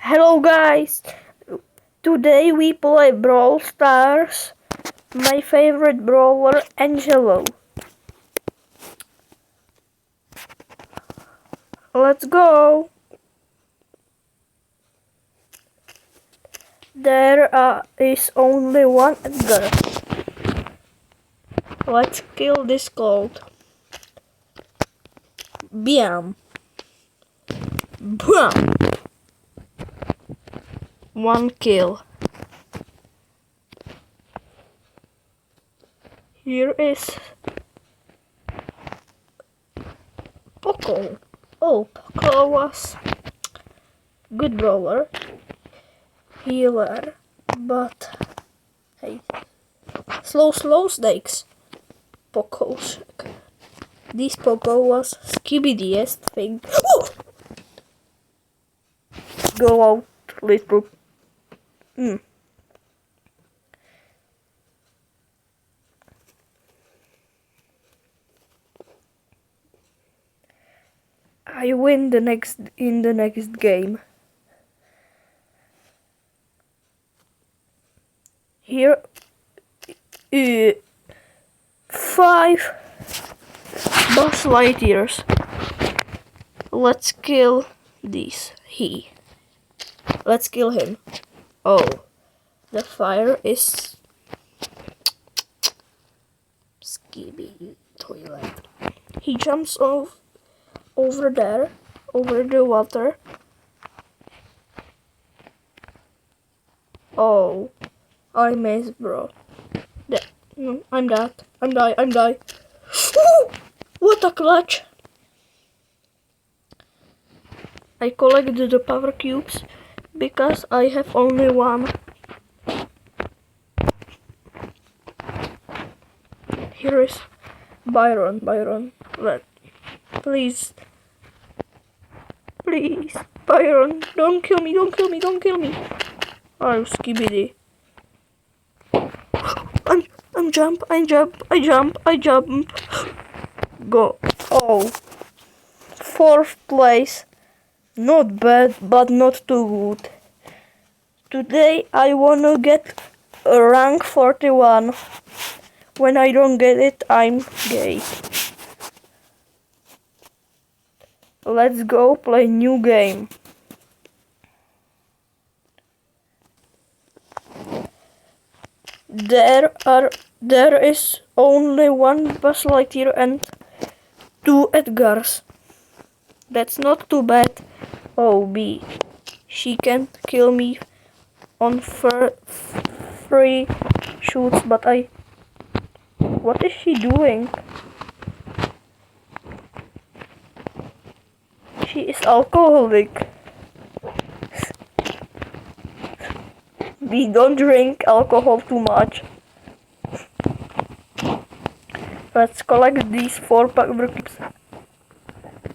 Hello guys, today we play Brawl Stars, my favorite brawler Angelo. Let's go! There is only one Edgar. Let's kill this cold. Bam! Bam! One kill. Here is Poco. Oh, Poco was good brawler, healer, but hey, slow snakes. Poco's. This Poco was skibbidiest thing. Oh! Go out, little. I win in the next game. Here, 5 Buzz Lightyears. Let's kill this. Let's kill him. Oh, the fire is skibby toilet. He jumps off over there, over the water. Oh, I missed, bro. No, I'm dead. I'm die. Woo! What a clutch! I collected the power cubes because I have only one. Here is Byron. Please, Byron, don't kill me. Oh, skibidi. I jump. Go. Oh, 4th place. Not bad, but not too good. Today I wanna get a rank 41. When I don't get it, I'm gay. Let's go play new game. There is only one Buzz Lightyear and 2 Edgars. That's not too bad. Oh, B. She can kill me on 3 shoots, but what is she doing? She is alcoholic. We don't drink alcohol too much. Let's collect these 4 power cubes.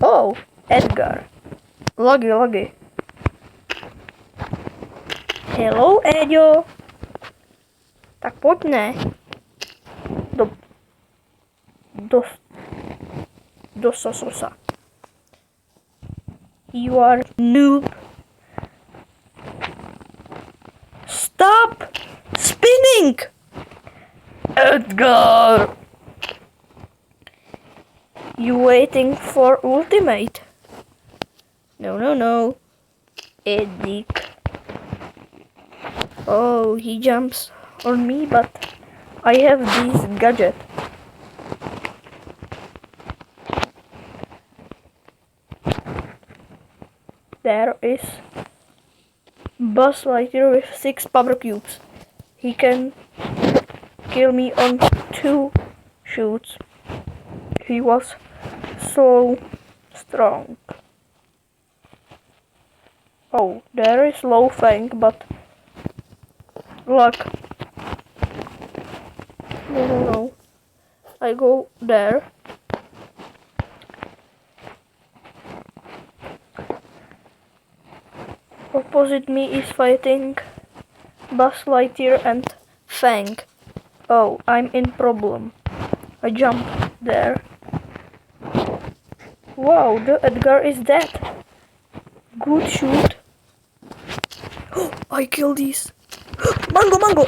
Oh, Edgar. Loggy. Hello, Edio. Tak pojď ne. Do sosa. You are noob. Stop spinning! Edgar! You waiting for ultimate? No. Edik. Oh, he jumps on me, but I have this gadget. There is Buzz Lightyear with 6 power cubes. He can kill me on 2 shoots. He was so strong. Oh, there is low Fang, but luck. No. I go there. Opposite me is fighting Buzz Lightyear and Fang. Oh, I'm in problem. I jump there. Wow, the Edgar is dead. Good shoot. I kill these. Mango, mango.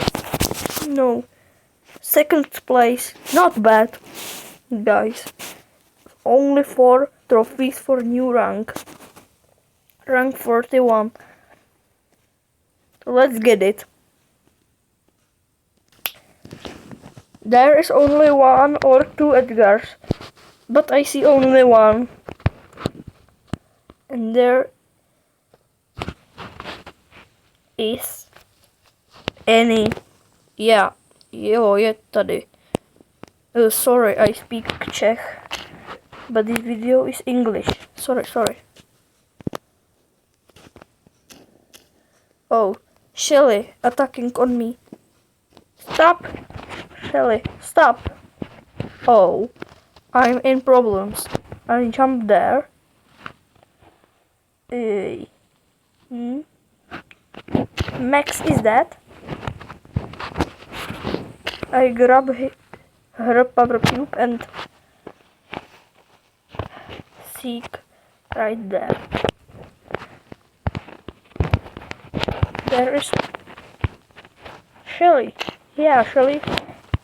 No. Second place. Not bad, guys. Only 4 trophies for new rank. Rank 41. Let's get it. There is only 1 or 2 Edgars, but I see only 1. And there is any. Yeah, jo, je tady. Sorry, I speak Czech, but this video is English. Sorry. Oh, Shelly attacking on me. Stop! Shelly, stop! Oh, I'm in problems. I jump there. Max is that? I grab her power cube and seek right there. There is Shelly. Yeah, Shelly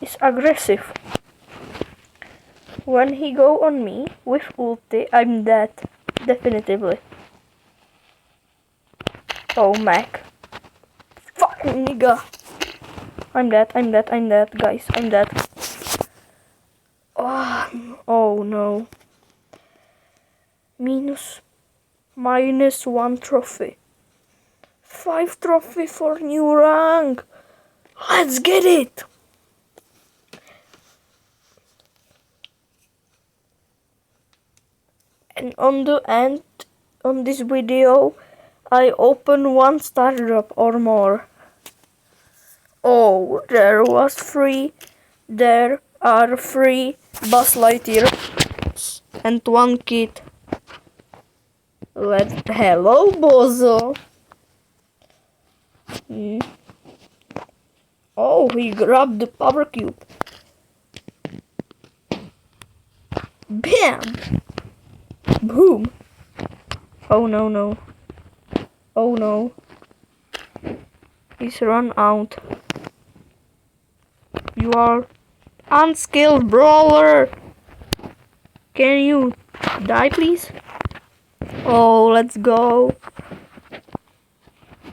is aggressive. When he go on me with ulti, I'm dead. Definitively. Oh, Mac. Fucking nigga. I'm dead, guys. I'm dead. Oh no. Minus 1 trophy. 5 trophy for new rank. Let's get it. And on the end, on this video, I open 1 star drop or more. Oh, there are 3 Buzz Lightyear and 1 kid. Hello, Bozo. Oh, he grabbed the power cube. Bam! Boom! Oh no. Oh no. He's run out. You are unskilled brawler. Can you die, please? Oh, let's go.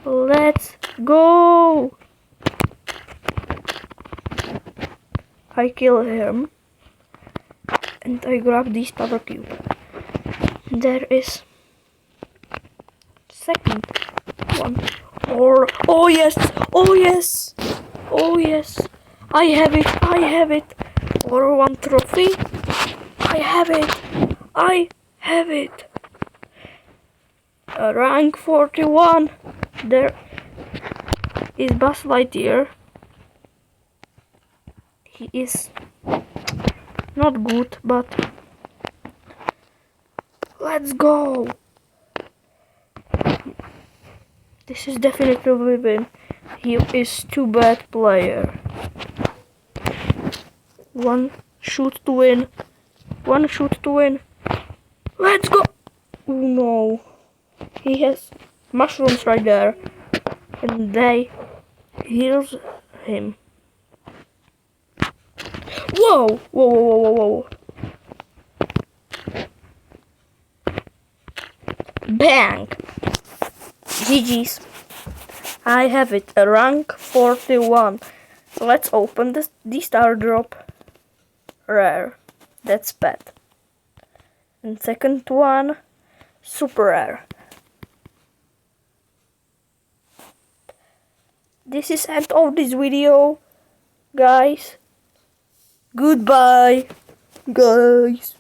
Let's go. I kill him. And I grab this power cube. There is second one. Oh yes. I have it. Or 1 trophy. I have it. Rank 41. There is Buzz Lightyear. He is not good, but let's go. This is definitely win. He is too bad player. 1 shoot to win. Let's go. Oh no. He has mushrooms right there. And they heals him. Whoa. Bang. GG's. I have it. A rank 41. Let's open the star drop. Rare. That's bad. And second one, super rare. This is end of this video, guys. Goodbye, guys.